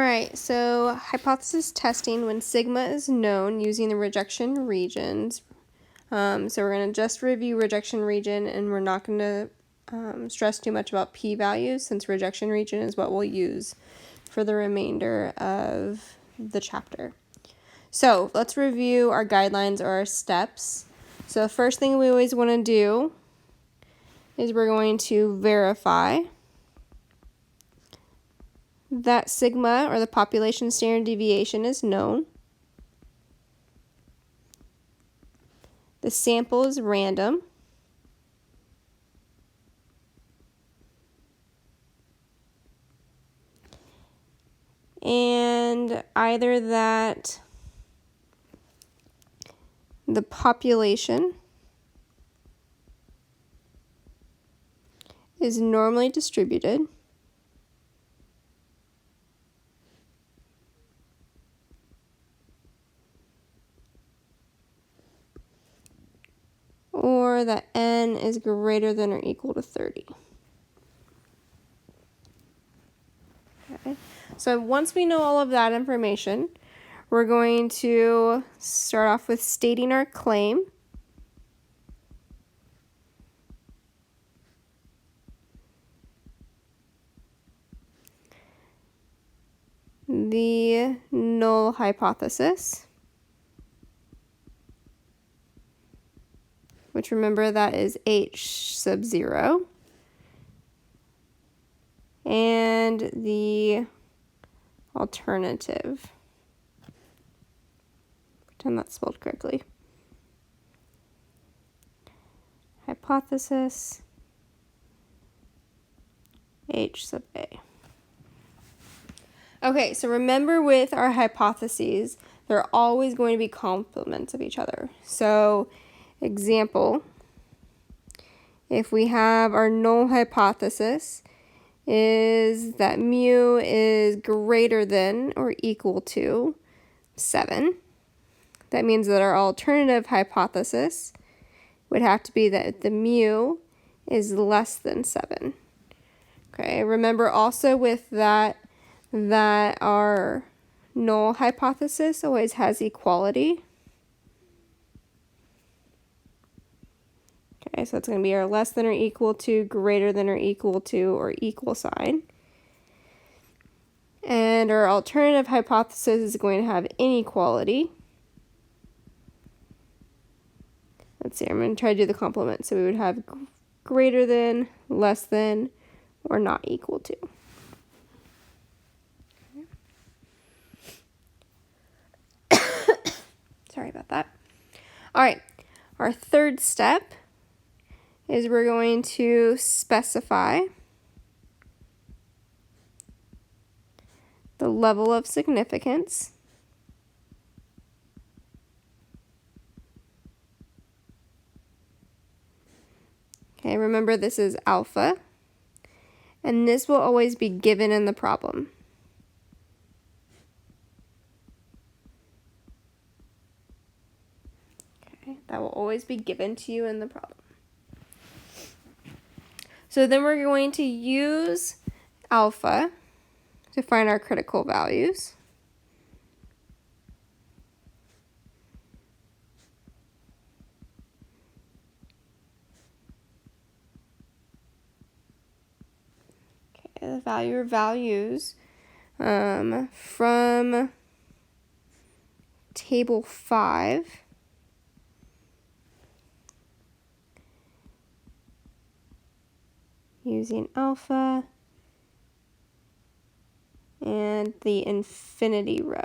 right, so hypothesis testing when sigma is known using the rejection regions. So we're going to just review rejection region, and we're not going to stress too much about p-values, since rejection region is what we'll use for the remainder of the chapter. So let's review our guidelines or our steps. So the first thing we always want to do is we're going to verify that sigma, or the population standard deviation, is known. The sample is random. And either that the population is normally distributed, or that n is greater than or equal to 30. Okay. So once we know all of that information, we're going to start off with stating our claim. The null hypothesis, which, remember, that is H sub 0, and the alternative. Pretend that's spelled correctly. Hypothesis H sub A. Okay, so remember, with our hypotheses, they're always going to be complements of each other. So, example, if we have our null hypothesis is that mu is greater than or equal to 7, that means that our alternative hypothesis would have to be that the mu is less than 7. Okay, remember also with that our null hypothesis always has equality. Okay, so it's going to be our less than or equal to, greater than or equal to, or equal sign. And our alternative hypothesis is going to have inequality. Let's see, I'm going to try to do the complement. So we would have greater than, less than, or not equal to. Sorry about that. All right, our third step is we're going to specify the level of significance. Okay, remember, this is alpha, and this will always be given in the problem. Okay, that will always be given to you in the problem. So then we're going to use alpha to find our critical values. Okay, the values from table 5. Using alpha and the infinity row.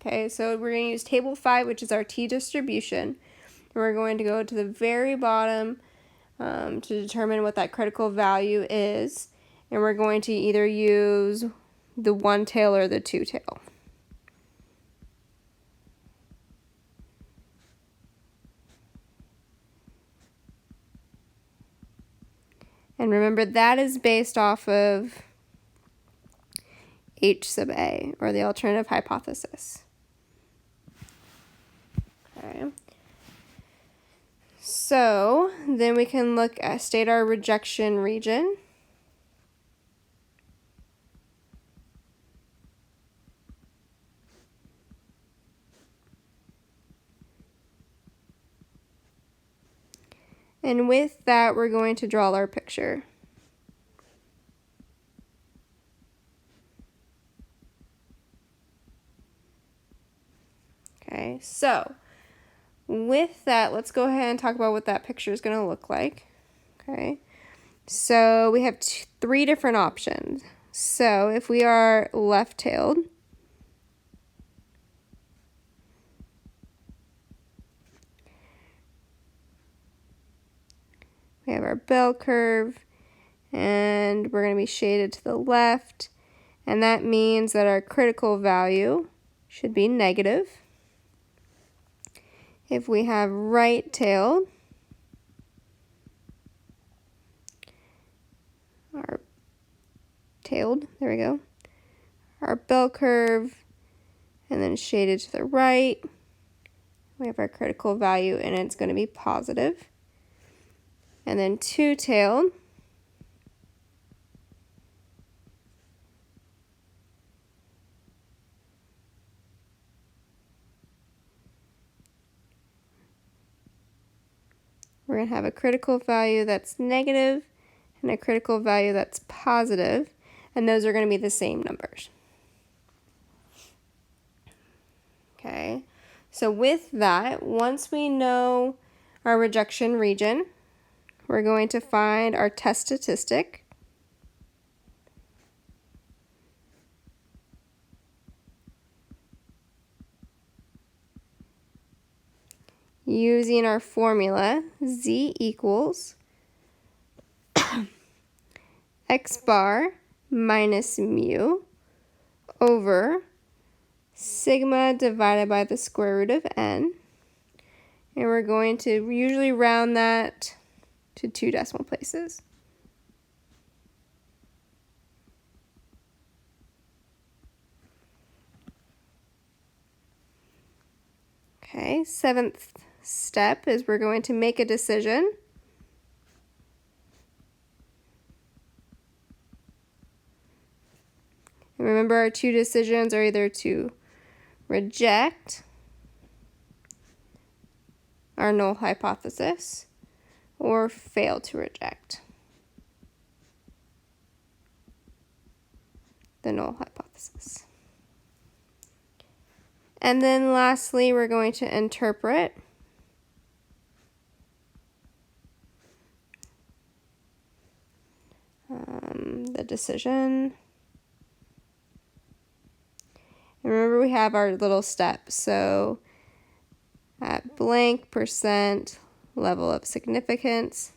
Okay, so we're going to use table 5, which is our t-distribution. And we're going to go to the very bottom to determine what that critical value is. And we're going to either use the 1-tail or the 2-tail. And remember, that is based off of H sub A, or the alternative hypothesis. Okay. So then we can look at state our rejection region. And with that, we're going to draw our picture. Okay, so with that, let's go ahead and talk about what that picture is going to look like. Okay, so we have three different options. So if we are left-tailed, we have our bell curve, and we're going to be shaded to the left, and that means that our critical value should be negative. If we have right-tailed, there we go, our bell curve, and then shaded to the right, we have our critical value, and it's going to be positive. And then two-tailed, we're going to have a critical value that's negative and a critical value that's positive, and those are going to be the same numbers. Okay, so with that, once we know our rejection region, we're going to find our test statistic. Using our formula, z equals x bar minus mu over sigma divided by the square root of n. And we're going to usually round that to 2 decimal places. Okay, seventh step is we're going to make a decision. And remember, our two decisions are either to reject our null hypothesis or fail to reject the null hypothesis. And then lastly, we're going to interpret the decision. And remember, we have our little steps. So at blank percent level of significance,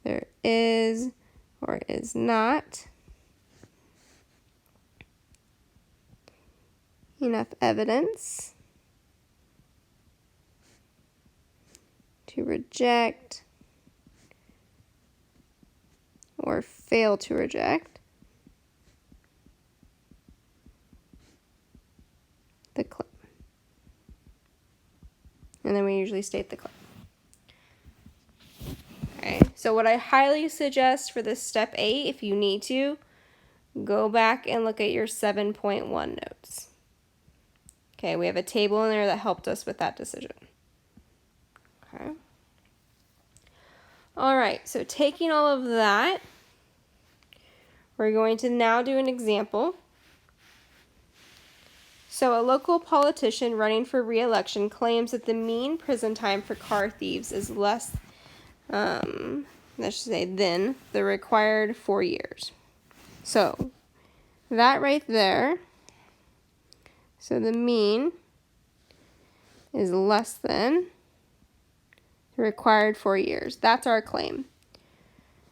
there is or is not enough evidence to reject or fail to reject the claim. And then we usually state the claim. Okay, so what I highly suggest for this step 8, if you need to, go back and look at your 7.1 notes. Okay, we have a table in there that helped us with that decision. Okay. All right, so taking all of that, we're going to now do an example. So a local politician running for re-election claims that the mean prison time for car thieves is less, let's just say, than the required 4 years. So that right there, so the mean is less than the required 4 years. That's our claim.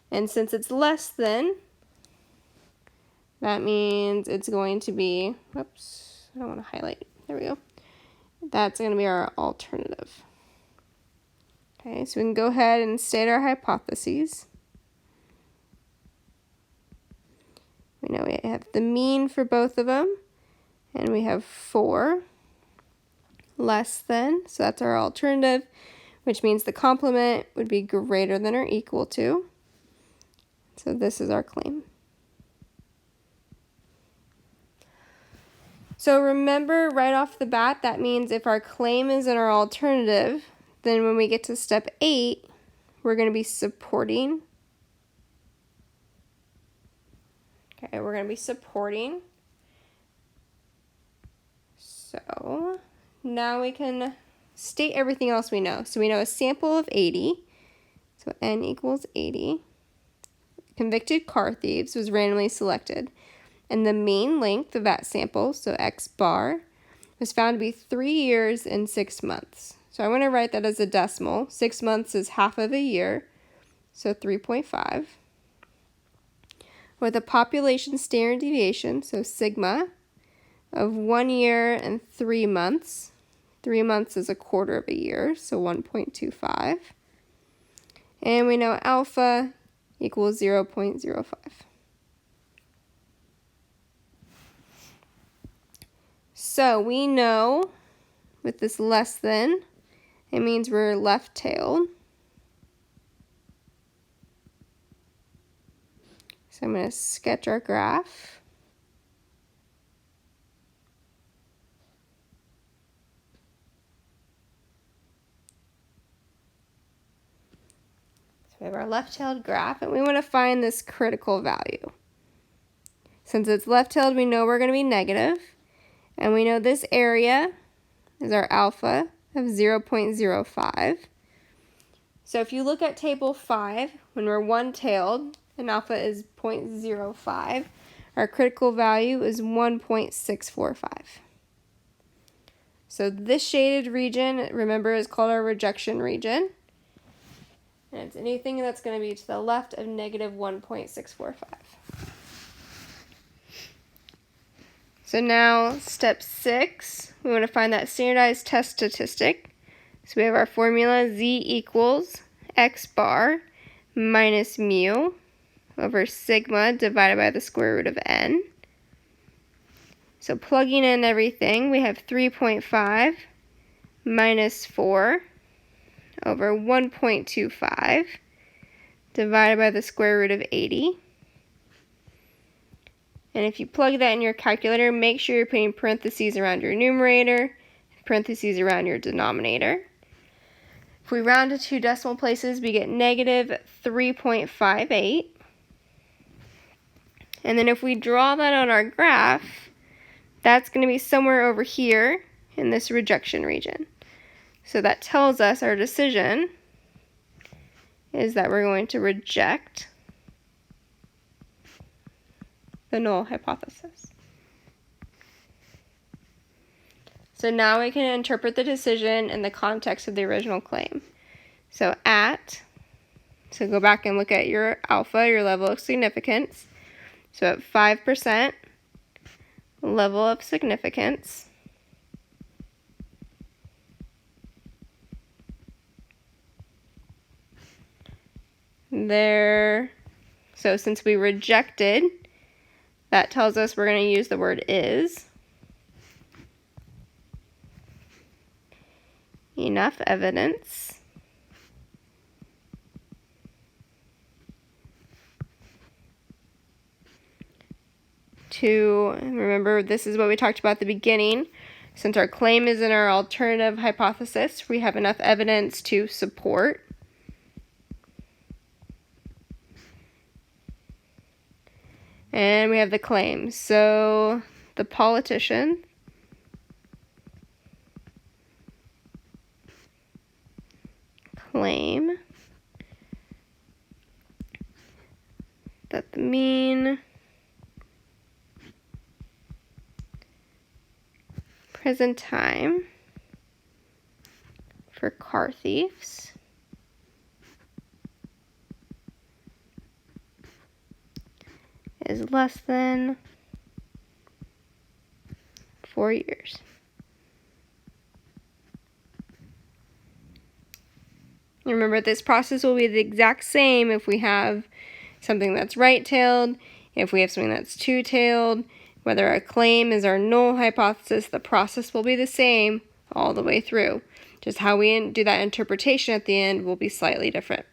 And since it's less than, that means it's going to be, whoops, I don't want to highlight. There we go. That's going to be our alternative. Okay, so we can go ahead and state our hypotheses. We know we have the mean for both of them, and we have 4 less than, so that's our alternative, which means the complement would be greater than or equal to. So this is our claim. So remember right off the bat, that means if our claim is in our alternative, then when we get to step 8, we're going to be supporting. Okay, we're going to be supporting. So now we can state everything else we know. So we know a sample of 80. So n equals 80. Convicted car thieves was randomly selected. And the mean length of that sample, so x bar, was found to be 3 years and 6 months. So I want to write that as a decimal. 6 months is half of a year, so 3.5. With a population standard deviation, so sigma, of 1 year and 3 months. 3 months is a quarter of a year, so 1.25. And we know alpha equals 0.05. So we know with this less than, it means we're left-tailed. So I'm going to sketch our graph. So we have our left-tailed graph, and we want to find this critical value. Since it's left-tailed, we know we're going to be negative. And we know this area is our alpha of 0.05. So if you look at table 5, when we're one-tailed and alpha is 0.05, our critical value is 1.645. So this shaded region, remember, is called our rejection region. And it's anything that's going to be to the left of negative 1.645. So now, step 6, we want to find that standardized test statistic. So we have our formula z equals x bar minus mu over sigma divided by the square root of n. So plugging in everything, we have 3.5 minus 4 over 1.25 divided by the square root of 80. And if you plug that in your calculator, make sure you're putting parentheses around your numerator, parentheses around your denominator. If we round to 2 decimal places, we get negative 3.58. And then if we draw that on our graph, that's going to be somewhere over here in this rejection region. So that tells us our decision is that we're going to reject the null hypothesis. So now we can interpret the decision in the context of the original claim. So go back and look at your alpha, your level of significance. So at 5% level of significance, so since we rejected, that tells us we're going to use the word is. Enough evidence to, remember, this is what we talked about at the beginning. Since our claim is in our alternative hypothesis, we have enough evidence to support. And we have the claim. So the politician claim that the mean prison time for car thieves is less than 4 years. Remember, this process will be the exact same if we have something that's right-tailed, if we have something that's two-tailed. Whether a claim is our null hypothesis, the process will be the same all the way through. Just how we do that interpretation at the end will be slightly different.